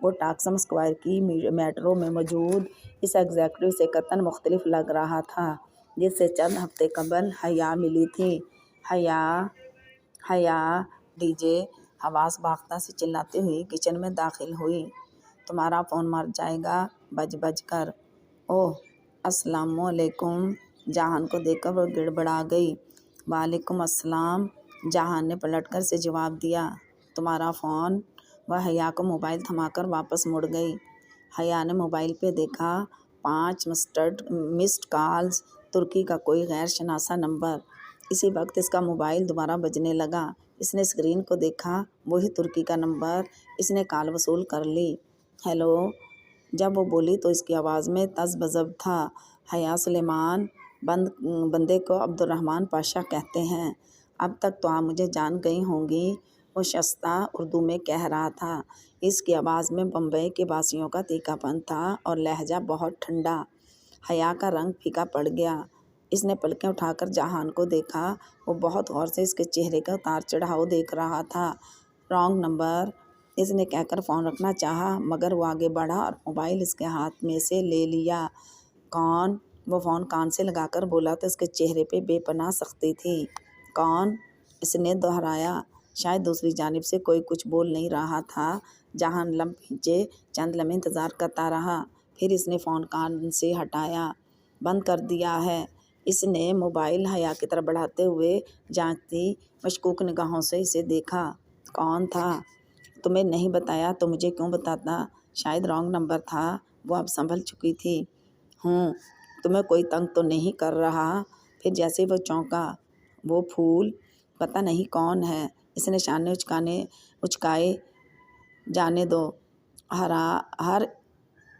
وہ Taksim square کی metro میں موجود اس ایگزیکٹو سے قطعاً مختلف لگ رہا تھا جس سے چند ہفتے قبل حیا ملی تھی۔ حیا ڈی جے حواس باختہ سے چلاتی ہوئی کچن میں داخل ہوئی۔ تمہارا فون مر جائے گا بج بج کر۔ اوہ السلام علیکم۔ جہان کو دیکھ کر وہ گڑبڑا گئی۔ وعلیکم السلام، جہان نے پلٹ کر اسے جواب دیا۔ تمہارا فون؟ وہ حیا کو موبائل تھما کر واپس مڑ گئی۔ حیا نے موبائل پہ دیکھا 5 مسڈ کالز، ترکی کا کوئی غیر شناسا نمبر۔ اسی وقت اس کا موبائل دوبارہ بجنے لگا۔ اس نے اسکرین کو دیکھا، وہی ترکی کا نمبر۔ اس نے کال وصول کر لی۔ ہیلو۔ جب وہ بولی تو اس کی آواز میں طز بزب تھا۔ حیا سلیمان، بندے کو عبدالرحمن پاشا کہتے ہیں۔ اب تک تو آپ مجھے جان گئی ہوں گی، وہ شستہ اردو میں کہہ رہا تھا۔ اس کی آواز میں بمبئی کے باسیوں کا تیکھا پن تھا اور لہجہ بہت ٹھنڈا۔ حیا کا رنگ پھیکا پڑ گیا۔ اس نے پلکیں اٹھا کر جہان کو دیکھا۔ وہ بہت غور سے اس کے چہرے کا اتار چڑھاؤ دیکھ رہا تھا۔ رانگ نمبر، اس نے کہہ کر فون رکھنا چاہا مگر وہ آگے بڑھا اور موبائل اس کے ہاتھ میں سے لے لیا۔ کون؟ وہ فون کان سے لگا کر بولا تو اس کے چہرے پہ بے پناہ سختی تھی۔ کون؟ اس نے دہرایا۔ شاید دوسری جانب سے کوئی کچھ بول نہیں رہا تھا۔ جہان لب کھینچے چند لمحے انتظار کرتا رہا، پھر اس نے فون کان سے ہٹایا۔ بند کر دیا ہے۔ اس نے موبائل حیا کی طرف بڑھاتے ہوئے جانچتی مشکوک نگاہوں سے اسے دیکھا۔ کون تھا؟ تمہیں نہیں بتایا تو مجھے کیوں بتاتا؟ شاید رانگ نمبر تھا۔ وہ اب سنبھل چکی تھی۔ تمہیں کوئی تنگ تو نہیں کر رہا؟ پھر جیسے وہ چونکا۔ وہ پھول؟ پتہ نہیں کون ہے۔ اس نے شانے اچکائے۔ جانے دو،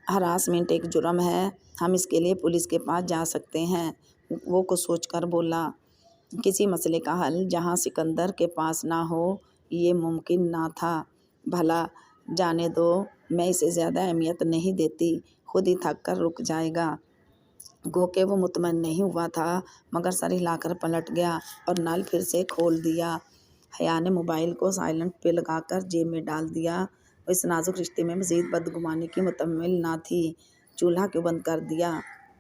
ہراسمنٹ ایک جرم ہے، ہم اس کے لیے پولیس کے پاس جا سکتے ہیں۔ وہ کچھ سوچ کر بولا۔ کسی مسئلے کا حل جہاں سکندر کے پاس نہ ہو یہ ممکن نہ تھا۔ بھلا جانے دو، میں اسے زیادہ اہمیت نہیں دیتی، خود ہی تھک کر رک جائے گا۔ گو کہ وہ مطمئن نہیں ہوا تھا مگر سر ہلا کر پلٹ گیا اور نل پھر سے کھول دیا۔ حیا نے موبائل کو سائلنٹ پہ لگا کر جیب میں ڈال دیا۔ وہ اس نازک رشتے میں مزید بدگمانی کی متحمل نہ تھی۔ چولہا کیوں بند کر دیا؟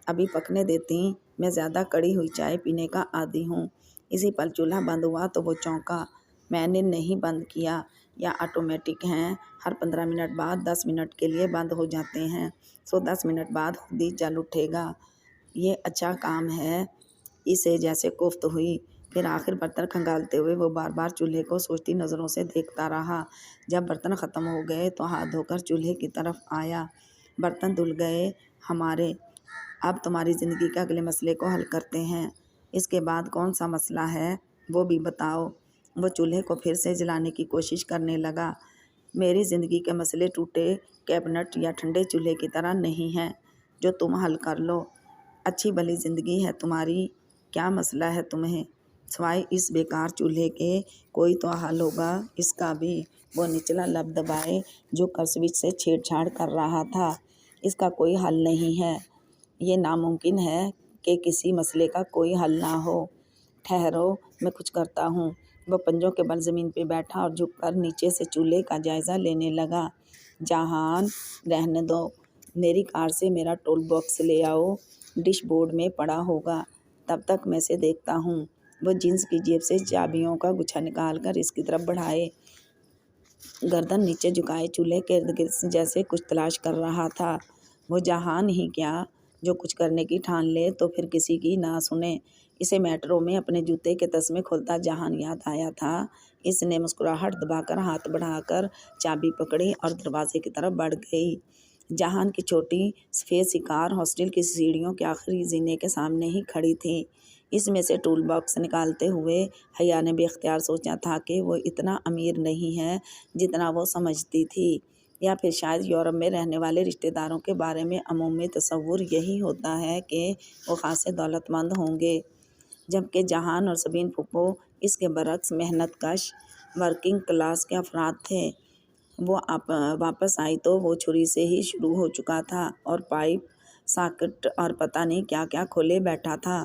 ابھی پکنے دیتی، میں زیادہ کڑی ہوئی چائے پینے کا عادی ہوں۔ اسی پل چولہا بند ہوا تو وہ چونکا۔ میں نے نہیں بند کیا، یا آٹومیٹک ہیں، ہر 15 منٹ بعد 10 منٹ کے لیے بند ہو جاتے ہیں، سو 10 منٹ بعد خود ہی جل اٹھے گا۔ یہ اچھا کام ہے۔ اسے جیسے کوفت ہوئی۔ پھر آخر برتن کھنگالتے ہوئے وہ بار بار چولہے کو سوچتی نظروں سے دیکھتا رہا۔ جب برتن ختم ہو گئے تو ہاتھ دھو کر چولہے کی طرف آیا۔ برتن دھل گئے ہمارے، اب تمہاری زندگی کے اگلے مسئلے کو حل کرتے ہیں۔ اس کے بعد کون سا مسئلہ ہے وہ بھی بتاؤ۔ وہ چولہے کو پھر سے جلانے کی کوشش کرنے لگا۔ میری زندگی کے مسئلے ٹوٹے کیبنٹ یا ٹھنڈے چولہے کی طرح نہیں ہیں جو تم حل کر لو۔ اچھی بھلی زندگی ہے تمہاری، کیا مسئلہ ہے تمہیں؟ سوائے اس بیکار چولہے کے کوئی تو حل ہوگا اس کا بھی۔ وہ نچلا لب دبائے جو کر سوئچ سے چھیڑ چھاڑ کر رہا تھا۔ اس کا کوئی حل نہیں ہے، یہ ناممکن ہے کہ کسی مسئلے کا کوئی حل نہ ہو۔ ٹھہرو، میں کچھ کرتا ہوں۔ وہ پنجوں کے بل زمین پہ بیٹھا اور جھک کر نیچے سے چولہے کا جائزہ لینے لگا۔ جہان، رہنے دو، میری کار سے میرا ٹول باکس لے آؤ، ڈش بورڈ میں پڑا ہوگا، تب تک میں اسے دیکھتا ہوں۔ وہ جینس کی جیب سے چابیوں کا گچھا نکال کر اس کی طرف بڑھائے، گردن نیچے جھکائے چولہے کے ارد گرد جیسے کچھ تلاش کر رہا تھا۔ وہ جہان ہی کیا جو کچھ کرنے کی ٹھان لے تو پھر کسی کی نہ سنے۔ اسے میٹرو میں اپنے جوتے کے تسمے کھولتا جہان یاد آیا تھا۔ اس نے مسکراہٹ دبا کر ہاتھ بڑھا کر چابی پکڑی اور دروازے کی طرف بڑھ گئی۔ جہان کی چھوٹی سفید سی کار ہاسٹل کی سیڑھیوں کے آخری زینے کے سامنے ہی کھڑی تھی۔ اس میں سے ٹول باکس نکالتے ہوئے حیا نے بے اختیار سوچا تھا کہ وہ اتنا امیر نہیں ہے جتنا وہ سمجھتی تھی، یا پھر شاید یورپ میں رہنے والے رشتہ داروں کے بارے میں عمومی تصور یہی ہوتا ہے کہ وہ خاصے دولت مند ہوں گے، جبکہ جہان اور سبین پھپھو اس کے برعکس محنت کش ورکنگ کلاس کے افراد تھے۔ وہ واپس آئی تو وہ چھری سے ہی شروع ہو چکا تھا اور پائپ، ساکٹ اور پتہ نہیں کیا کیا کھولے بیٹھا تھا۔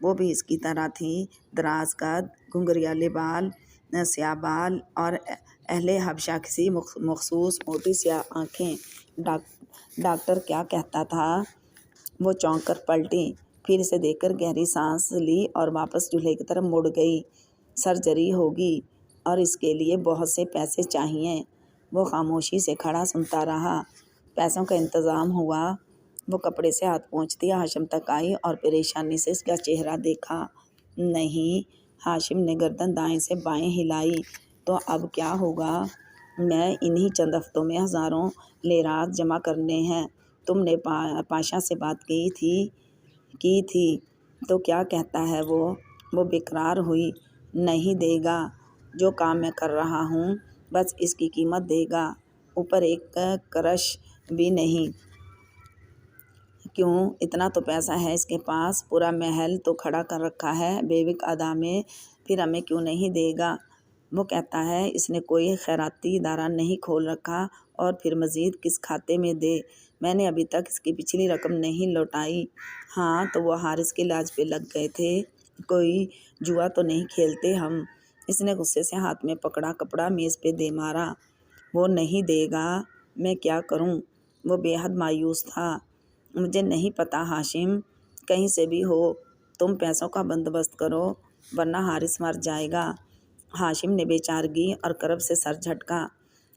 وہ بھی اس کی طرح تھی، دراز قد، گھنگریالے بال، سیاہ بال اور اہل حبشہ سی مخصوص موٹی سیاہ آنکھیں۔ ڈاکٹر کیا کہتا تھا؟ وہ چونک کر پلٹی، پھر اسے دیکھ کر گہری سانس لی اور واپس چولہے کی طرف مڑ گئی۔ سرجری ہوگی اور اس کے لیے بہت سے پیسے چاہئیں۔ وہ خاموشی سے کھڑا سنتا رہا۔ پیسوں کا انتظام ہوا۔ وہ کپڑے سے ہاتھ پونچھتی ہاشم تک آئی اور پریشانی سے اس کا چہرہ دیکھا۔ نہیں، ہاشم نے گردن دائیں سے بائیں ہلائی۔ تو اب کیا ہوگا؟ میں انہی چند ہفتوں میں ہزاروں لیرات جمع کرنے ہیں۔ تم نے پاشا سے بات کی تھی تو کیا کہتا ہے وہ؟ وہ بیقرار ہوئی۔ نہیں دے گا۔ جو کام میں کر رہا ہوں بس اس کی قیمت دے گا، اوپر ایک قرش بھی نہیں۔ کیوں؟ اتنا تو پیسہ ہے اس کے پاس، پورا محل تو کھڑا کر رکھا ہے بیوک ادا میں، پھر ہمیں کیوں نہیں دے گا؟ وہ کہتا ہے اس نے کوئی خیراتی ادارہ نہیں کھول رکھا، اور پھر مزید کس کھاتے میں دے؟ میں نے ابھی تک اس کی پچھلی رقم نہیں لوٹائی۔ ہاں تو وہ حارث کے علاج پہ لگ گئے تھے، کوئی جوا تو نہیں کھیلتے ہم؟ اس نے غصے سے ہاتھ میں پکڑا کپڑا میز پہ دے مارا۔ وہ نہیں دے گا، میں کیا کروں؟ وہ بے حد مایوس تھا۔ مجھے نہیں پتا ہاشم، کہیں سے بھی ہو تم پیسوں کا بندوبست کرو ورنہ حارث مر جائے گا۔ ہاشم نے بے چارگی اور کرب سے سر جھٹکا۔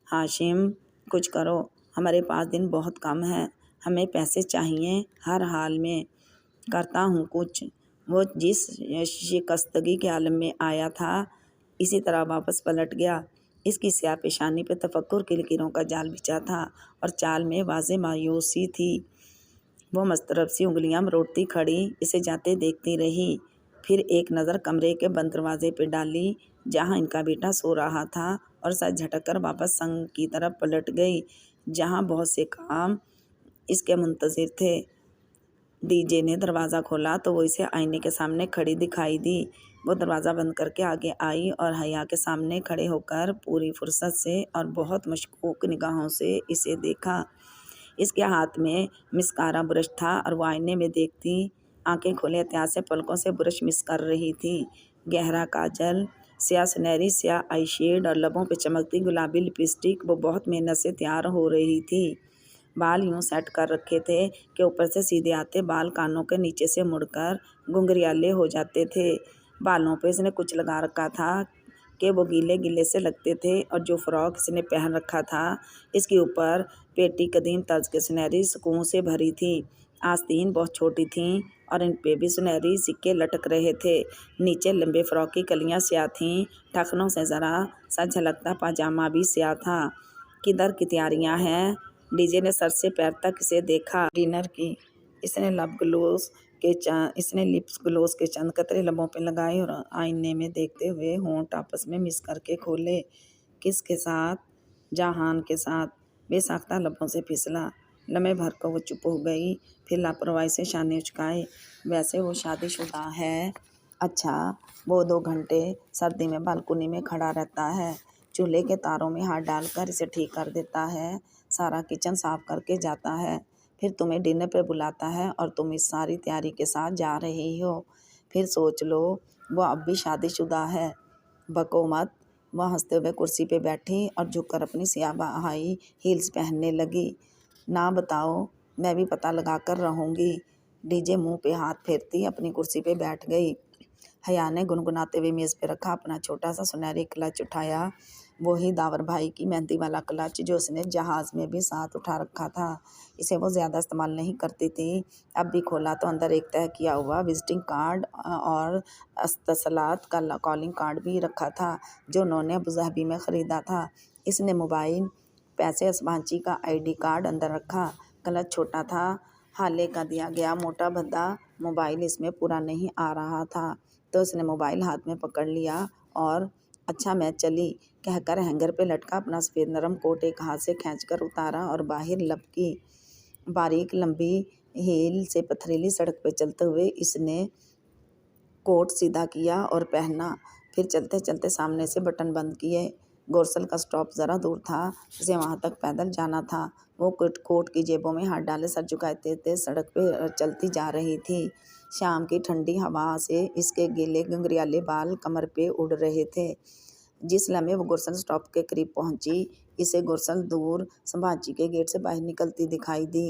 ہاشم کچھ کرو، ہمارے پاس دن بہت کم ہیں، ہمیں پیسے چاہیے ہر حال میں۔ کرتا ہوں کچھ۔ وہ جس شکستگی کے عالم میں آیا تھا اسی طرح واپس پلٹ گیا۔ اس کی سیاہ پیشانی پہ تفکر کی لکیروں کا جال بچھا تھا اور چال میں واضح مایوسی تھی۔ وہ مسترب سی انگلیاں مروڑتی کھڑی اسے جاتے دیکھتی رہی، پھر ایک نظر کمرے کے بند دروازے پہ ڈالی جہاں ان کا بیٹا سو رہا تھا اور سر جھٹک کر واپس سنگ کی طرف پلٹ گئی جہاں بہت سے کام اس کے منتظر تھے۔ ڈی جے نے دروازہ کھولا تو وہ اسے آئینے کے سامنے کھڑی دکھائی دی۔ وہ دروازہ بند کر کے آگے آئی اور حیا کے سامنے کھڑے ہو کر پوری فرصت سے اور بہت مشکوک نگاہوں سے اسے دیکھا۔ اس کے ہاتھ میں مسکارا برش تھا اور وہ آئینے میں دیکھتی آنکھیں کھولے احتیاط سے پلکوں سے برش مس کر رہی تھی۔ گہرا کاجل، سیاہ سنہری سیاہ آئی شیڈ اور لبوں پہ چمکتی گلابی لپسٹک وہ بہت محنت سے تیار ہو رہی تھی۔ بال یوں سیٹ کر رکھے تھے کہ اوپر سے سیدھے آتے بال کانوں کے نیچے سے مڑ کر گھنگریالے ہو جاتے تھے۔ بالوں پہ اس نے کچھ لگا رکھا تھا کہ وہ گیلے گیلے سے لگتے تھے، اور جو فراک اس نے پہن رکھا تھا اس کے اوپر پیٹی قدیم طرز کے سنہری سکوں سے بھری تھی۔ آستین بہت چھوٹی تھیں اور ان پہ بھی سنہری سکے لٹک رہے تھے۔ نیچے لمبے فراک کی کلیاں سیاہ تھیں، ٹخنوں سے ذرا سا جھلکتا پاجامہ بھی سیاہ تھا۔ کدھر کی تیاریاں ہیں؟ ڈی جے نے سر سے پیر تک اسے دیکھا۔ ڈنر کی۔ اس نے لپس گلوز کے چند قطرے لبوں پہ لگائے اور آئینے میں دیکھتے ہوئے ہونٹ آپس میں مس کر کے کھولے۔ کس کے ساتھ؟ جہان کے ساتھ، بے ساختہ لبوں سے پھسلا۔ لمحے بھر کو وہ چپ ہو گئی، پھر لاپرواہی سے شانے اچکائے۔ ویسے وہ شادی شدہ ہے؟ اچھا۔ وہ 2 گھنٹے سردی میں بالکنی میں کھڑا رہتا ہے، چولہے کے تاروں میں ہاتھ ڈال کر اسے ٹھیک کر دیتا ہے، سارا کچن صاف کر کے جاتا ہے، پھر تمہیں ڈنر پہ بلاتا ہے اور تم اس ساری تیاری کے ساتھ جا رہی ہو۔ پھر سوچ لو وہ اب بھی شادی شدہ ہے۔ بکو مت۔ وہ ہنستے ہوئے کرسی پہ بیٹھی اور جھک کر اپنی سیاہ ہائی ہیلز پہننے لگی۔ نہ بتاؤ، میں بھی پتہ لگا کر رہوں گی۔ ڈی جے منہ پہ ہاتھ پھیرتی اپنی کرسی پہ بیٹھ گئی۔ حیا نے گنگناتے ہوئے میز پہ رکھا اپنا چھوٹا سا سنہری کلچ اٹھایا، وہی داور بھائی کی مہندی والا کلچ جو اس نے جہاز میں بھی ساتھ اٹھا رکھا تھا۔ اسے وہ زیادہ استعمال نہیں کرتی تھی۔ اب بھی کھولا تو اندر ایک تہہ کیا ہوا وزٹنگ کارڈ اور اتصالات کا کالنگ کارڈ بھی رکھا تھا جو انہوں نے ابوظہبی میں خریدا تھا۔ اس نے موبائل، پیسے، اسمانچی کا ID کارڈ اندر رکھا۔ کلچ چھوٹا تھا، حالے کا دیا گیا موٹا بھدا موبائل اس میں پورا نہیں آ رہا تھا، تو اس نے موبائل ہاتھ میں پکڑ لیا اور اچھا میں چلی کہہ کر ہینگر پہ لٹکا اپنا سفید نرم کوٹ ایک ہاتھ سے کھینچ کر اتارا اور باہر لب کی باریک لمبی ہیل سے پتھریلی سڑک پہ چلتے ہوئے اس نے کوٹ سیدھا کیا اور پہنا، پھر چلتے چلتے سامنے سے بٹن بند کیے۔ گورسل کا سٹاپ ذرا دور تھا، اسے وہاں تک پیدل جانا تھا۔ وہ کوٹ کی جیبوں میں ہاتھ ڈالے سر جھکائے تیز سڑک پہ چلتی جا رہی تھی۔ شام کی ٹھنڈی ہوا سے اس کے گیلے گنگریالے بال کمر پہ اڑ رہے تھے۔ جس لمحے وہ گورسل سٹاپ کے قریب پہنچی، اسے گورسل دور سنبھاجی کے گیٹ سے باہر نکلتی دکھائی دی۔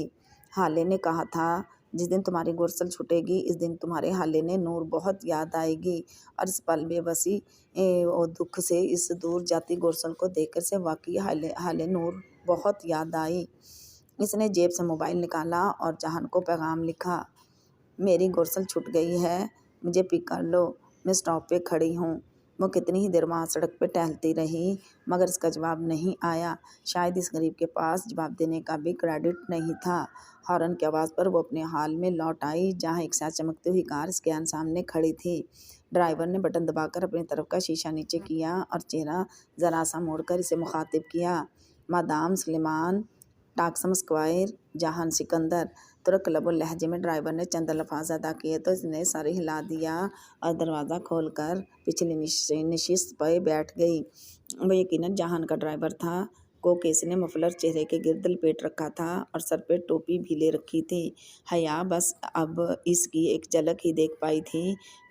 حالے نے کہا تھا، جس دن تمہاری گورسل چھوٹے گی اس دن تمہارے حالے نے نور بہت یاد آئے گی۔ اور اس پل بے بسی و دکھ سے اس دور جاتی گورسل کو دیکھ کر سے واقعی حالے نور بہت یاد آئی۔ اس نے جیب سے موبائل نکالا اور جہان کو پیغام لکھا، میری گورسل چھوٹ گئی ہے، مجھے پک کر لو، میں سٹاپ پہ کھڑی ہوں۔ وہ کتنی ہی دیر وہاں سڑک پہ ٹہلتی رہی مگر اس کا جواب نہیں آیا۔ شاید اس غریب کے پاس جواب دینے کا بھی کریڈٹ نہیں تھا۔ ہارن کی آواز پر وہ اپنے حال میں لوٹ آئی جہاں ایک سیاہ چمکتی ہوئی کار اس کے سامنے کھڑی تھی۔ ڈرائیور نے بٹن دبا کر اپنی طرف کا شیشہ نیچے کیا اور چہرہ ذرا سا موڑ کر اسے مخاطب کیا، مادام سلیمان، ٹاکسم اسکوائر، جہان سکندر۔ ترک لب و لہجے میں ڈرائیور نے چند الفاظ ادا کیے تو اس نے سر ہلا دیا اور دروازہ کھول کر پچھلی نشست پہ بیٹھ گئی۔ وہ یقیناً جہان کا ڈرائیور تھا۔ کوکیس نے مفلر چہرے کے گرد لپیٹ رکھا تھا اور سر پہ ٹوپی بھی لے رکھی تھی۔ حیا بس اب اس کی ایک جھلک ہی دیکھ پائی تھی،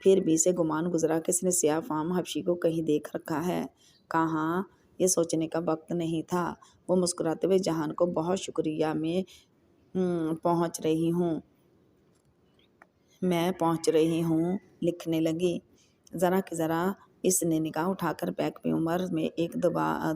پھر بھی اسے گمان گزرا کہ اس نے سیاہ فام حبشی کو کہیں دیکھ رکھا ہے۔ کہاں؟ یہ سوچنے کا وقت نہیں تھا۔ وہ مسکراتے ہوئے جہان کو بہت شکریہ، میں پہنچ رہی ہوں لکھنے لگی۔ ذرا کہ ذرا اس نے نگاہ اٹھا کر بیک پہ عمر میں ایک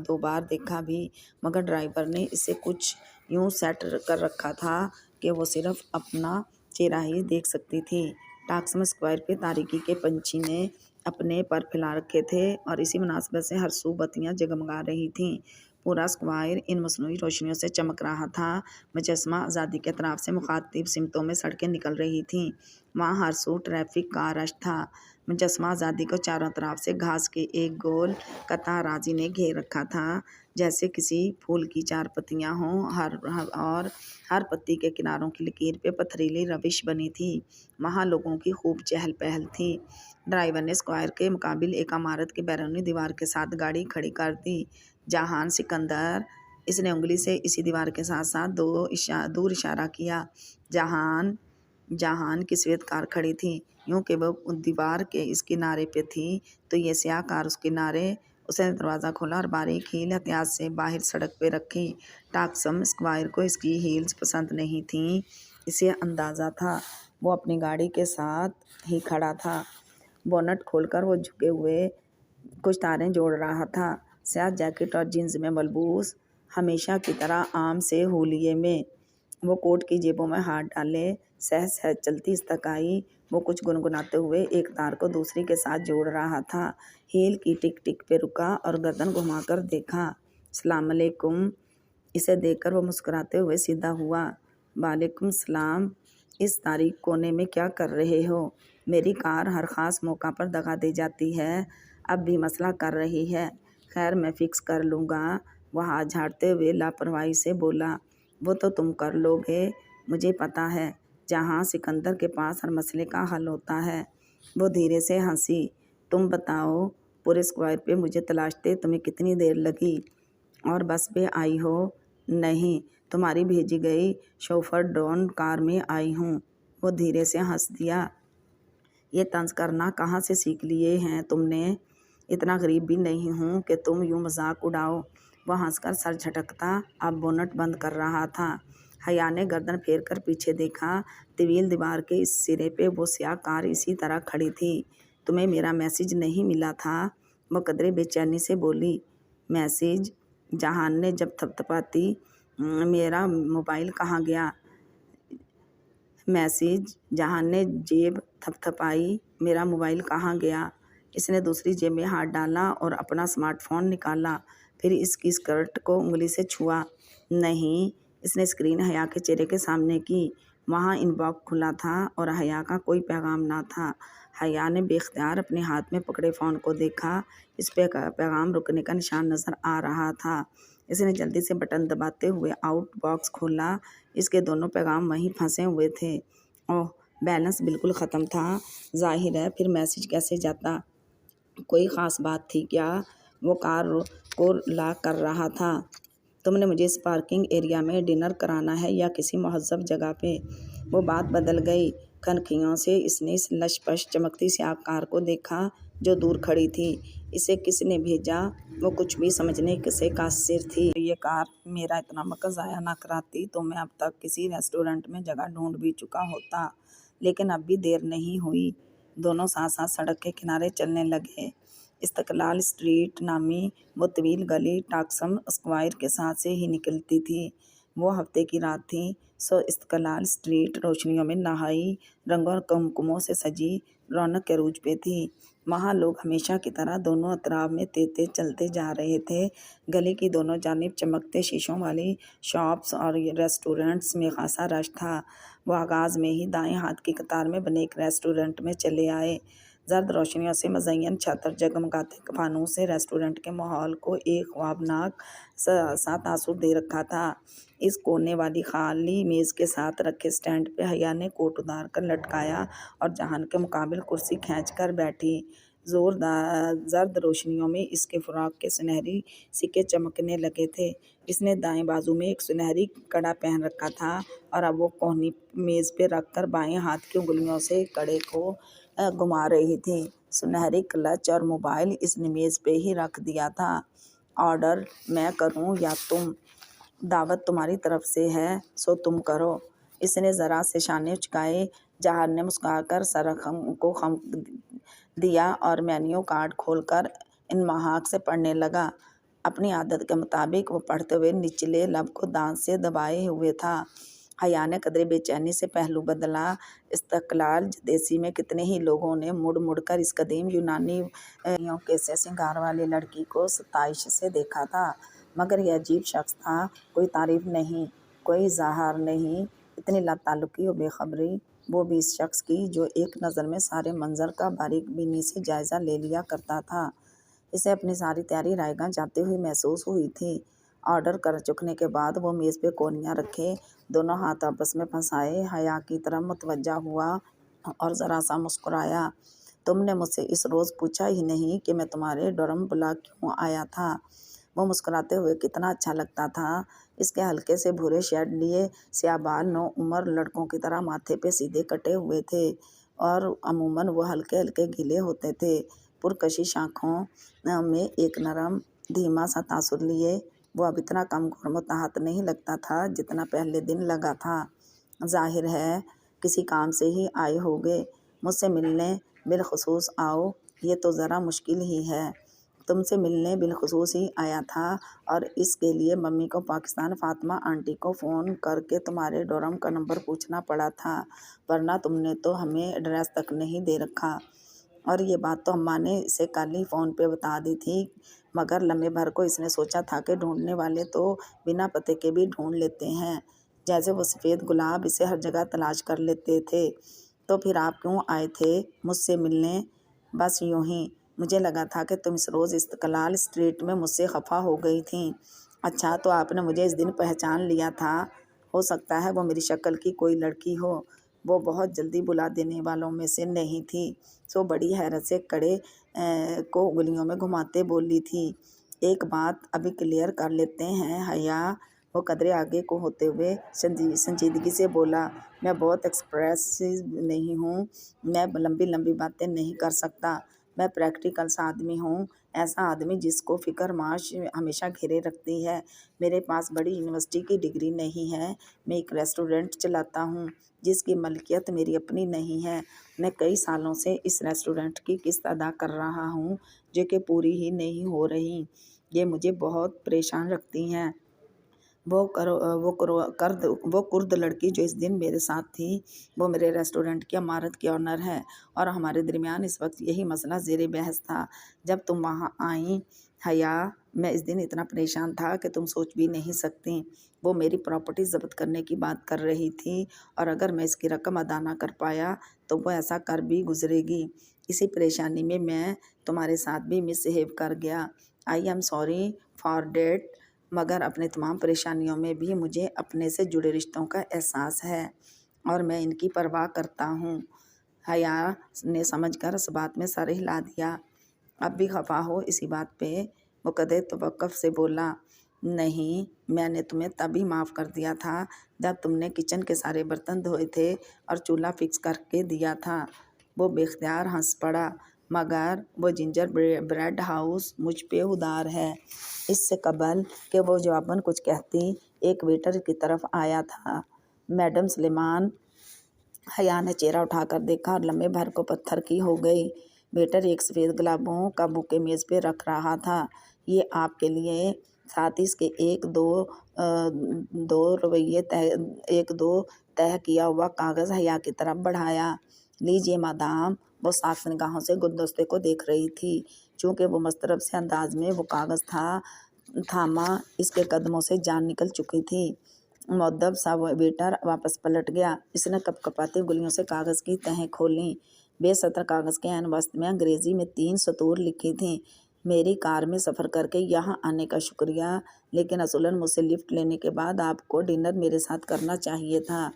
دو بار دیکھا بھی مگر ڈرائیور نے اسے کچھ یوں سیٹ کر رکھا تھا کہ وہ صرف اپنا چہرہ ہی دیکھ سکتی تھی۔ ٹاکسم اسکوائر پہ تاریکی کے پنچھی نے اپنے پر پھیلا رکھے تھے اور اسی مناسبت سے ہر سو بتیاں جگمگا رہی تھیں۔ پورا اسکوائر ان مصنوعی روشنیوں سے چمک رہا تھا۔ مجسمہ آزادی کے اطراف سے مخالف سمتوں میں سڑکیں نکل رہی تھیں۔ وہاں ہر سو ٹریفک کا رش تھا۔ مجسمہ آزادی کو چاروں طرف سے گھاس کے ایک گول قطع اراضی نے گھیر رکھا تھا، جیسے کسی پھول کی چار پتیاں ہوں اور ہر پتی کے کناروں کی لکیر پہ پتھریلی روش بنی تھی۔ وہاں لوگوں کی خوب چہل پہل تھی۔ ڈرائیور نے اسکوائر کے مقابل ایک عمارت کی بیرونی دیوار کے ساتھ گاڑی کھڑی کر دی۔ جہان سکندر، اس نے انگلی سے اسی دیوار کے ساتھ ساتھ دور اشارہ کیا۔ جہان کی سویت کار کھڑی تھی، یوں کہ وہ دیوار کے اس کنارے پہ تھی تو یہ سیاہ کار اس کنارے۔ اس نے دروازہ کھولا اور باریک ہیل احتیاط سے باہر سڑک پہ رکھی۔ ٹاکسم اسکوائر کو اس کی ہیلز پسند نہیں تھیں، اسے اندازہ تھا۔ وہ اپنی گاڑی کے ساتھ ہی کھڑا تھا۔ بونٹ کھول کر وہ جھکے ہوئے کچھ تاریں جوڑ رہا تھا۔ سیاہ جیکٹ اور جینز میں ملبوس، ہمیشہ کی طرح عام سے ہولیے میں۔ وہ کوٹ کی جیبوں میں ہاتھ ڈالے سہج چلتی اس تک آئی۔ وہ کچھ گنگناتے ہوئے ایک تار کو دوسری کے ساتھ جوڑ رہا تھا۔ ہیل کی ٹک ٹک پہ رکا اور گردن گھما کر دیکھا۔ السلام علیکم۔ اسے دیکھ کر وہ مسکراتے ہوئے سیدھا ہوا۔ وعلیکم السلام۔ اس تاریک کونے میں کیا کر رہے ہو؟ میری کار ہر خاص موقع پر دغا دے جاتی ہے، اب بھی مسئلہ کر رہی ہے۔ خیر میں فکس کر لوں گا، وہ ہاتھ جھاڑتے ہوئے لاپرواہی سے بولا۔ وہ تو تم کر لو گے، مجھے پتا ہے، جہاں سکندر کے پاس ہر مسئلے کا حل ہوتا ہے۔ وہ دھیرے سے ہنسی۔ تم بتاؤ، پورے اسکوائر پہ مجھے تلاشتے تمہیں کتنی دیر لگی؟ اور بس پہ آئی ہو؟ نہیں، تمہاری بھیجی گئی شوفر ڈرون کار میں آئی ہوں۔ وہ دھیرے سے ہنس دیا۔ یہ طنز کرنا کہاں سے سیکھ لیے ہیں تم نے؟ اتنا غریب بھی نہیں ہوں کہ تم یوں مذاق اڑاؤ۔ وہ ہنس کر سر جھٹکتا اب بونٹ بند کر رہا تھا۔ حیا نے گردن پھیر کر پیچھے دیکھا۔ طویل دیوار کے اس سرے پہ وہ سیاہ کار اسی طرح کھڑی تھی۔ تمہیں میرا میسج نہیں ملا تھا؟ وہ قدرے بے چینی سے بولی۔ میسج؟ جہان نے جب تھپتھپاتی، میرا موبائل کہاں گیا؟ میسج؟ جہان نے جیب تھپتھپائی، میرا موبائل کہاں گیا؟ اس نے دوسری جیب میں ہاتھ ڈالا اور اپنا اسمارٹ فون نکالا، پھر اس کی اسکرٹ کو انگلی سے چھوا۔ نہیں، اس نے اسکرین حیا کے چہرے کے سامنے کی۔ وہاں ان باکس کھلا تھا اور حیا کا کوئی پیغام نہ تھا۔ حیا نے بے اختیار اپنے ہاتھ میں پکڑے فون کو دیکھا، اس پہ پیغام رکنے کا نشان نظر آ رہا تھا۔ اس نے جلدی سے بٹن دباتے ہوئے آؤٹ باکس کھولا، اس کے دونوں پیغام وہیں پھنسے ہوئے تھے۔ اوہ، بیلنس بالکل ختم تھا۔ ظاہر ہے، پھر میسج کیسے جاتا؟ کوئی خاص بات تھی کیا؟ وہ کار کو لاک کر رہا تھا۔ تم نے مجھے اس پارکنگ ایریا میں ڈنر کرانا ہے یا کسی مہذب جگہ پہ؟ وہ بات بدل گئی۔ کھنکھیوں سے اس نے اس لش پش چمکتی سیاہ کار کو دیکھا جو دور کھڑی تھی۔ اسے کس نے بھیجا؟ وہ کچھ بھی سمجھنے سے قاصر تھی۔ یہ کار میرا اتنا وقت ضائع نہ کراتی تو میں اب تک کسی ریسٹورینٹ میں جگہ ڈھونڈ بھی چکا ہوتا، لیکن اب بھی دیر نہیں ہوئی۔ دونوں ساتھ ساتھ سڑک کے کنارے چلنے لگے۔ استقلال اسٹریٹ نامی وہ طویل گلی ٹاکسم اسکوائر کے ساتھ سے ہی نکلتی تھی۔ وہ ہفتے کی رات تھی، سو استقلال اسٹریٹ روشنیوں میں نہائی، رنگوں اور کمکموں سے سجی، رونق کے عروج پہ تھی۔ وہاں لوگ ہمیشہ کی طرح دونوں اطراف میں تیز تیز چلتے جا رہے تھے۔ گلی کی دونوں جانب چمکتے شیشوں والی شاپس اور ریسٹورینٹس میں خاصا رش تھا۔ وہ آغاز میں ہی دائیں ہاتھ کی قطار میں بنے ایک ریسٹورینٹ میں چلے آئے۔ زرد روشنیوں سے مزین چھت اور جگمگاتے فانوس سے ریسٹورینٹ کے ماحول کو ایک خوابناک سا تاثر دے رکھا تھا۔ اس کونے والی خالی میز کے ساتھ رکھے اسٹینڈ پہ حیا نے کوٹ اتار کر لٹکایا اور جہان کے مقابل کرسی کھینچ کر بیٹھی۔ زرد روشنیوں میں اس کے فراق کے سنہری سکے چمکنے لگے تھے۔ اس نے دائیں بازو میں ایک سنہری کڑا پہن رکھا تھا اور اب وہ کوہنی میز پہ رکھ کر بائیں ہاتھ کی انگلیوں سے کڑے کو گھما رہی تھی۔ سنہری کلچ اور موبائل اس نے میز پہ ہی رکھ دیا تھا۔ آرڈر میں کروں یا تم؟ دعوت تمہاری طرف سے ہے سو تم کرو۔ اس نے ذرا سے شانے اچکائے۔ جہان نے مسکرا کر سر کو خم دیا اور مینیو کارڈ کھول کر انمہاک سے پڑھنے لگا۔ اپنی عادت کے مطابق وہ پڑھتے ہوئے نچلے لب کو دانت سے دبائے ہوئے تھا۔ حیا نے قدرے بے چینی سے پہلو بدلا۔ استقلال دیسی میں کتنے ہی لوگوں نے مڑ مڑ کر اس قدیم یونانی کے سے سنگار والی لڑکی کو ستائش سے دیکھا تھا، مگر یہ عجیب شخص تھا۔ کوئی تعریف نہیں، کوئی اظہار نہیں، اتنی لا تعلقی و بے خبری، وہ بھی اس شخص کی جو ایک نظر میں سارے منظر کا باریک بینی سے جائزہ لے لیا کرتا تھا۔ اسے اپنی ساری تیاری رائے گاہ جاتے ہوئے محسوس ہوئی تھی۔ آرڈر کر چکنے کے بعد وہ میز پہ کونیاں رکھے، دونوں ہاتھ آپس میں پھنسائے، حیا کی طرف متوجہ ہوا اور ذرا سا مسکرایا۔ تم نے مجھ سے اس روز پوچھا ہی نہیں کہ میں تمہارے ڈرم بلا کیوں آیا تھا؟ وہ مسکراتے ہوئے کتنا اچھا لگتا تھا۔ اس کے ہلکے سے بھورے شیڈ لیے سیاہ بال نوعمر لڑکوں کی طرح ماتھے پہ سیدھے کٹے ہوئے تھے اور عموماً وہ ہلکے ہلکے گیلے ہوتے تھے۔ پرکشش آنکھوں میں ایک نرم دھیما سا تاثر لیے وہ اب اتنا کمزور متحد نہیں لگتا تھا جتنا پہلے دن لگا تھا۔ ظاہر ہے کسی کام سے ہی آئے ہوگے، مجھ سے ملنے بالخصوص آؤ، یہ تو ذرا مشکل ہی ہے۔ تم سے ملنے بالخصوص ہی آیا تھا اور اس کے لیے ممی کو پاکستان فاطمہ آنٹی کو فون کر کے تمہارے ڈورم کا نمبر پوچھنا پڑا تھا، ورنہ تم نے تو ہمیں ایڈریس تک نہیں دے رکھا۔ اور یہ بات تو اماں نے اسے کل ہی فون پہ بتا دی تھی، مگر لمحے بھر کو اس نے سوچا تھا کہ ڈھونڈنے والے تو بنا پتے کے بھی ڈھونڈ لیتے ہیں، جیسے وہ سفید گلاب اسے ہر جگہ تلاش کر لیتے تھے۔ تو پھر آپ کیوں آئے تھے مجھ سے ملنے؟ بس یوں ہی، مجھے لگا تھا کہ تم اس روز استقلال اسٹریٹ میں مجھ سے خفا ہو گئی تھیں۔ اچھا، تو آپ نے مجھے اس دن پہچان لیا تھا؟ ہو سکتا ہے وہ میری شکل کی کوئی لڑکی ہو۔ وہ بہت جلدی بلا دینے والوں میں سے نہیں تھی، سو بڑی حیرت سے کڑے کو انگلیوں میں گھماتے بولی تھی۔ ایک بات ابھی کلیئر کر لیتے ہیں حیا، وہ قدرے آگے کو ہوتے ہوئے سنجیدگی سے بولا، میں بہت ایکسپریسو نہیں ہوں، میں لمبی لمبی باتیں نہیں کر سکتا، میں پریکٹیکل سا آدمی ہوں، ایسا آدمی جس کو فکر معاش ہمیشہ گھیرے رکھتی ہے۔ میرے پاس بڑی یونیورسٹی کی ڈگری نہیں ہے، میں ایک ریسٹورینٹ چلاتا ہوں جس کی ملکیت میری اپنی نہیں ہے۔ میں کئی سالوں سے اس ریسٹورینٹ کی قسط ادا کر رہا ہوں جو کہ پوری ہی نہیں ہو رہی، یہ مجھے بہت پریشان رکھتی ہیں۔ وہ کرد لڑکی جو اس دن میرے ساتھ تھی، وہ میرے ریسٹورینٹ کی عمارت کی آنر ہے اور ہمارے درمیان اس وقت یہی مسئلہ زیر بحث تھا جب تم وہاں آئیں۔ حیا، میں اس دن اتنا پریشان تھا کہ تم سوچ بھی نہیں سکتی۔ وہ میری پراپرٹی ضبط کرنے کی بات کر رہی تھی اور اگر میں اس کی رقم ادا نہ کر پایا تو وہ ایسا کر بھی گزرے گی۔ اسی پریشانی میں میں تمہارے ساتھ بھی مس بہیو کر گیا۔ I am sorry for that, مگر اپنے تمام پریشانیوں میں بھی مجھے اپنے سے جڑے رشتوں کا احساس ہے اور میں ان کی پرواہ کرتا ہوں۔ حیا نے سمجھ کر اس بات میں سر ہلا دیا۔ اب بھی خفا ہو اسی بات پہ؟ وہ قدر توقف سے بولا، نہیں، میں نے تمہیں تبھی معاف کر دیا تھا جب تم نے کچن کے سارے برتن دھوئے تھے اور چولہا فکس کر کے دیا تھا۔ وہ بے اختیار ہنس پڑا، مگر وہ جنجر بریڈ ہاؤس مجھ پہ ادار ہے۔ اس سے قبل کہ وہ جواباً کچھ کہتی، ایک ویٹر کی طرف آیا تھا۔ میڈم سلیمان۔ حیا نے چہرہ اٹھا کر دیکھا اور لمحے بھر کو پتھر کی ہو گئی۔ ویٹر ایک سفید گلابوں کا بوکے میز پہ رکھ رہا تھا۔ یہ آپ کے لیے، ساتھ ہی اس کے ایک دو تہہ کیا ہوا کاغذ حیا کی طرف بڑھایا۔ لیجیے مادام۔ وہ صاف نگاہوں سے گلدستے کو دیکھ رہی تھی۔ چونکہ وہ مسترب سے انداز میں وہ کاغذ تھاما اس کے قدموں سے جان نکل چکی تھی۔ مؤدب سا ویٹر واپس پلٹ گیا۔ اس نے کپ کپاتی انگلیوں سے کاغذ کی تہیں کھولیں۔ بے سطر کاغذ کے عین وسط میں انگریزی میں 3 سطور لکھی تھیں، میری کار میں سفر کر کے یہاں آنے کا شکریہ، لیکن اصولاً مجھ سے لفٹ لینے کے بعد آپ کو ڈنر میرے ساتھ کرنا چاہیے تھا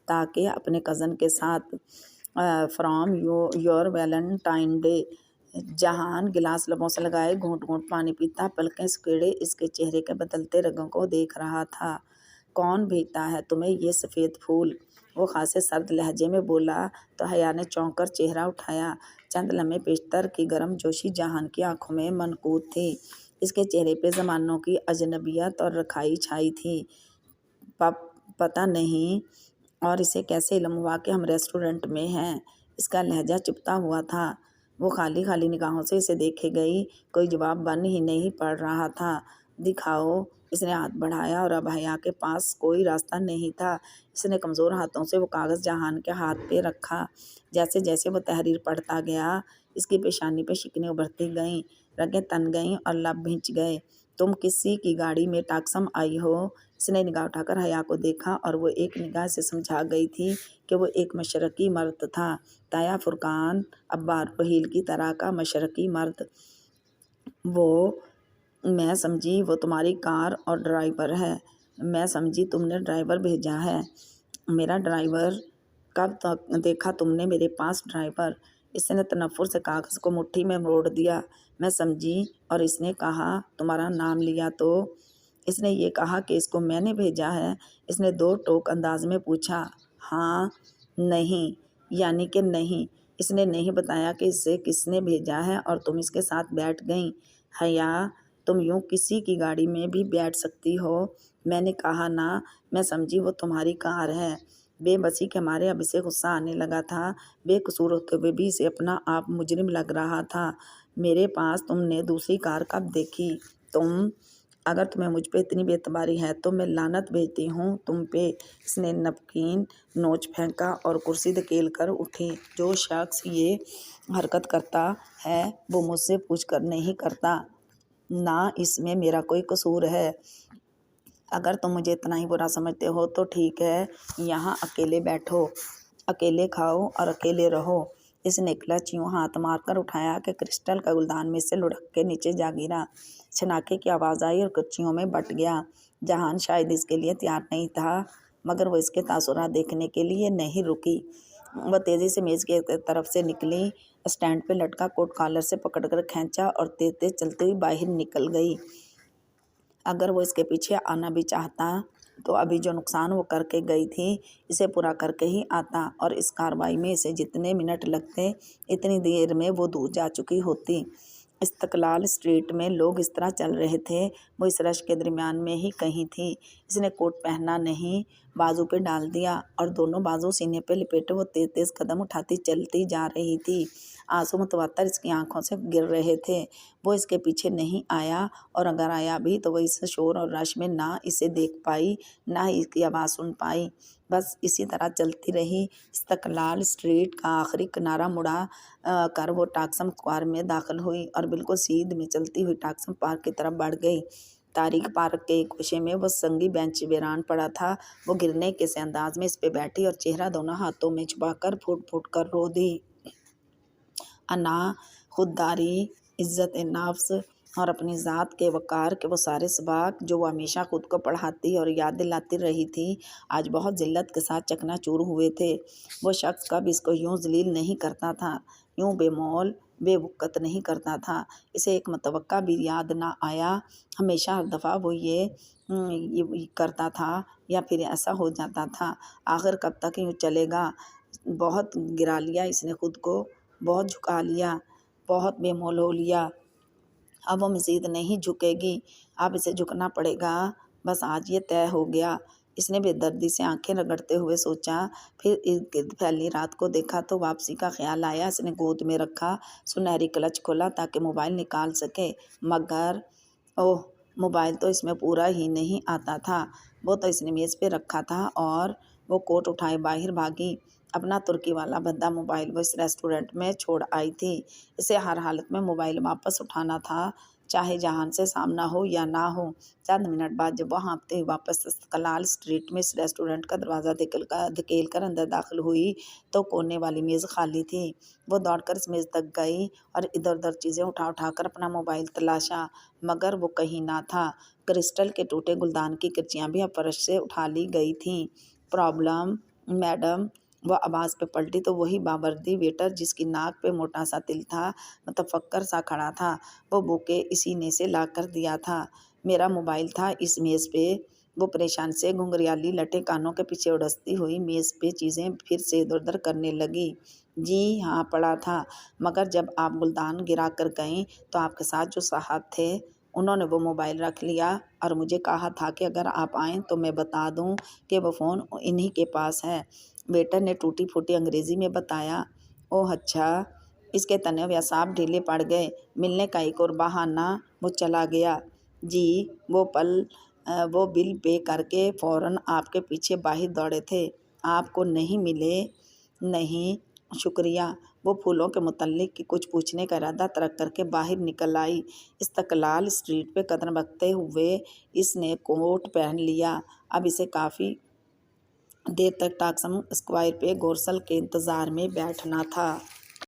تاکہ اپنے کزن کے ساتھ۔ From your Valentine day. جہان گلاس لبوں سے لگائے گھونٹ گھونٹ پانی پیتا، پلکیں سکیڑے اس کے چہرے کے بدلتے رنگوں کو دیکھ رہا تھا۔ کون بھیجتا ہے تمہیں یہ سفید پھول؟ وہ خاصے سرد لہجے میں بولا تو حیا نے چونک کر چہرہ اٹھایا۔ چند لمحے پیشتر کی گرم جوشی جہان کی آنکھوں میں منقوط تھی۔ اس کے چہرے پہ زمانوں کی اجنبیت اور رکھائی چھائی تھی۔ پتہ نہیں اور اسے کیسے علم ہوا کہ ہم ریسٹورنٹ میں ہیں؟ اس کا لہجہ چپتا ہوا تھا۔ وہ خالی خالی نگاہوں سے اسے دیکھے گئی، کوئی جواب بن ہی نہیں پڑ رہا تھا۔ دکھاؤ۔ اس نے ہاتھ بڑھایا اور اب حیا کے پاس کوئی راستہ نہیں تھا۔ اس نے کمزور ہاتھوں سے وہ کاغذ جہان کے ہاتھ پہ رکھا۔ جیسے جیسے وہ تحریر پڑھتا گیا، اس کی پیشانی پہ شکنیں ابھرتی گئیں، رگیں تن گئیں اور لب بھنچ گئے۔ تم کسی کی گاڑی میں ٹاکسم آئی ہو؟ اس نے نگاہ اٹھا کر حیا کو دیکھا اور وہ ایک نگاہ سے سمجھا گئی تھی کہ وہ ایک مشرقی مرد تھا، تایا فرقان عبار روہیل کی طرح کا مشرقی مرد۔ میں سمجھی وہ تمہاری کار اور ڈرائیور ہے۔ میں سمجھی تم نے ڈرائیور بھیجا ہے۔ میرا ڈرائیور؟ کب دیکھا تم نے میرے پاس ڈرائیور؟ اس نے تنفر سے کاغذ کو مٹھی میں موڑ دیا۔ میں سمجھی، اور اس نے کہا تمہارا نام لیا تو؟ اس نے یہ کہا کہ اس کو میں نے بھیجا ہے؟ اس نے دو ٹوک انداز میں پوچھا۔ ہاں، نہیں، یعنی کہ نہیں۔ اس نے نہیں بتایا کہ اسے کس نے بھیجا ہے اور تم اس کے ساتھ بیٹھ گئیں۔ حیا، تم یوں کسی کی گاڑی میں بھی بیٹھ سکتی ہو؟ میں نے کہا نا، میں سمجھی وہ تمہاری کار ہے۔ بے بسی کے مارے اب اسے غصہ آنے لگا تھا۔ بے قصور ہوتے ہوئے بھی اسے اپنا آپ مجرم لگ رہا تھا۔ میرے پاس تم نے دوسری کار کب دیکھی؟ اگر تمہیں مجھ پہ اتنی بے اعتباری ہے تو میں لعنت بھیجتی ہوں تم پہ۔ اس نے نمکین نوچ پھینکا اور کرسی دھکیل کر اٹھی۔ جو شخص یہ حرکت کرتا ہے وہ مجھ سے پوچھ کر نہیں کرتا، نہ اس میں میرا کوئی قصور ہے۔ اگر تم مجھے اتنا ہی برا سمجھتے ہو تو ٹھیک ہے، یہاں اکیلے بیٹھو، اکیلے کھاؤ اور اکیلے رہو۔ اس نے کلچ یوں ہاتھ مار کر اٹھایا کہ کرسٹل کا گلدان میں سے لڑک کے نیچے جا گرا۔ چھناکے کی آواز آئی اور کچیوں میں بٹ گیا۔ جہان شاید اس کے لیے تیار نہیں تھا، مگر وہ اس کے تاثرات دیکھنے کے لیے نہیں رکی۔ وہ تیزی سے میز کی طرف سے نکلی، اسٹینڈ پہ لٹکا کوٹ کالر سے پکڑ کر کھینچا اور تیز تیز چلتی ہوئی باہر نکل گئی۔ اگر وہ اس کے پیچھے آنا بھی چاہتا تو ابھی جو نقصان وہ کر کے گئی تھی اسے پورا کر کے ہی آتا، اور اس کارروائی میں اسے جتنے منٹ لگتے اتنی دیر میں وہ دور جا چکی ہوتی۔ استقلال اسٹریٹ میں لوگ اس طرح چل رہے تھے، وہ اس رش کے درمیان میں ہی کہیں تھی۔ اس نے کوٹ پہنا نہیں، بازو پہ ڈال دیا اور دونوں بازو سینے پہ لپیٹے وہ تیز تیز قدم اٹھاتی چلتی جا رہی تھی۔ آنسو متواتر اس کی آنکھوں سے گر رہے تھے۔ وہ اس کے پیچھے نہیں آیا، اور اگر آیا بھی تو وہ اس شور اور رش میں نہ اسے دیکھ پائی نہ ہی اس کی آواز سن پائی۔ بس اسی طرح چلتی رہی۔ استقلال اسٹریٹ کا آخری کنارہ مڑا کر وہ ٹاکسم اسکوائر میں داخل ہوئی اور بالکل سیدھ میں چلتی ہوئی ٹاکسم پارک کی طرف بڑھ گئی۔ تاریک پارک کے ایک گوشے میں وہ سنگی بینچ ویران پڑا تھا۔ وہ گرنے کے سے انداز میں اس پہ بیٹھی اور چہرہ دونوں ہاتھوں میں چھپا کر پھوٹ پھوٹ کر رو دی۔ انا، خودداری، عزت نفس اور اپنی ذات کے وقار کے وہ سارے سباق جو وہ ہمیشہ خود کو پڑھاتی اور یاد دلاتی رہی تھی آج بہت ذلت کے ساتھ چکنا چور ہوئے تھے۔ وہ شخص کب اس کو یوں ذلیل نہیں کرتا تھا، یوں بے مول بے وقت نہیں کرتا تھا۔ اسے ایک متوقع بھی یاد نہ آیا۔ ہمیشہ ہر دفعہ وہ یہ کرتا تھا یا پھر ایسا ہو جاتا تھا۔ آخر کب تک یوں چلے گا؟ بہت گرا لیا اس نے خود کو، بہت جھکا لیا، بہت بے مول ہو لیا۔ اب وہ مزید نہیں جھکے گی، اب اسے جھکنا پڑے گا، بس آج یہ طے ہو گیا۔ اس نے بے دردی سے آنکھیں رگڑتے ہوئے سوچا، پھر ارد گرد پھیلی رات کو دیکھا تو واپسی کا خیال آیا۔ اس نے گود میں رکھا سنہری کلچ کھولا تاکہ موبائل نکال سکے، مگر اوہ، موبائل تو اس میں پورا ہی نہیں آتا تھا۔ وہ تو اس نے میز پہ رکھا تھا اور وہ کوٹ اٹھائے باہر بھاگی۔ اپنا ترکی والا بھدا موبائل وہ اس ریسٹورنٹ میں چھوڑ آئی تھی۔ اسے ہر حالت میں موبائل واپس اٹھانا تھا، چاہے جہان سے سامنا ہو یا نہ ہو۔ چند منٹ بعد جب وہ ہانپتے ہوئے واپس استقلال اسٹریٹ میں اس ریسٹورنٹ کا دروازہ دھکیل کر اندر داخل ہوئی تو کونے والی میز خالی تھی۔ وہ دوڑ کر اس میز تک گئی اور ادھر ادھر چیزیں اٹھا کر اپنا موبائل تلاشا، مگر وہ کہیں نہ تھا۔ کرسٹل کے ٹوٹے گلدان کی کرچیاں بھی اب فرش سے اٹھا لی گئی تھیں۔ Problem madam? وہ آواز پہ پلٹی تو وہی باوردی ویٹر جس کی ناک پہ موٹا سا تل تھا متفکر سا کھڑا تھا۔ وہ بوکے اسی نے سے لا کر دیا تھا، میرا موبائل تھا اس میز پہ۔ وہ پریشان سے گھنگریالی لٹے کانوں کے پیچھے اڑستی ہوئی میز پہ چیزیں پھر سے ادھر ادھر کرنے لگی۔ جی ہاں پڑا تھا، مگر جب آپ گلدان گرا کر گئیں تو آپ کے ساتھ جو صاحب تھے انہوں نے وہ موبائل رکھ لیا اور مجھے کہا تھا کہ اگر آپ آئیں تو میں بتا دوں کہ وہ فون انہی کے پاس ہے۔ ویٹر نے ٹوٹی پھوٹی انگریزی میں بتایا۔ اوہ اچھا۔ اس کے تنے ہوئے اعصاب ڈھیلے پڑ گئے۔ ملنے کا ایک اور بہانہ، وہ چلا گیا۔ جی وہ بل پے کر کے فوراً آپ کے پیچھے باہر دوڑے تھے۔ آپ کو نہیں ملے؟ نہیں شکریہ۔ وہ پھولوں کے متعلق کچھ پوچھنے کا ارادہ ترک کر کے باہر نکل آئی۔ استقلال اسٹریٹ پہ قدم رکھتے ہوئے اس نے کوٹ پہن لیا۔ اب اسے کافی دیر تک ٹاکسم اسکوائر پہ گورسل کے انتظار میں بیٹھنا تھا۔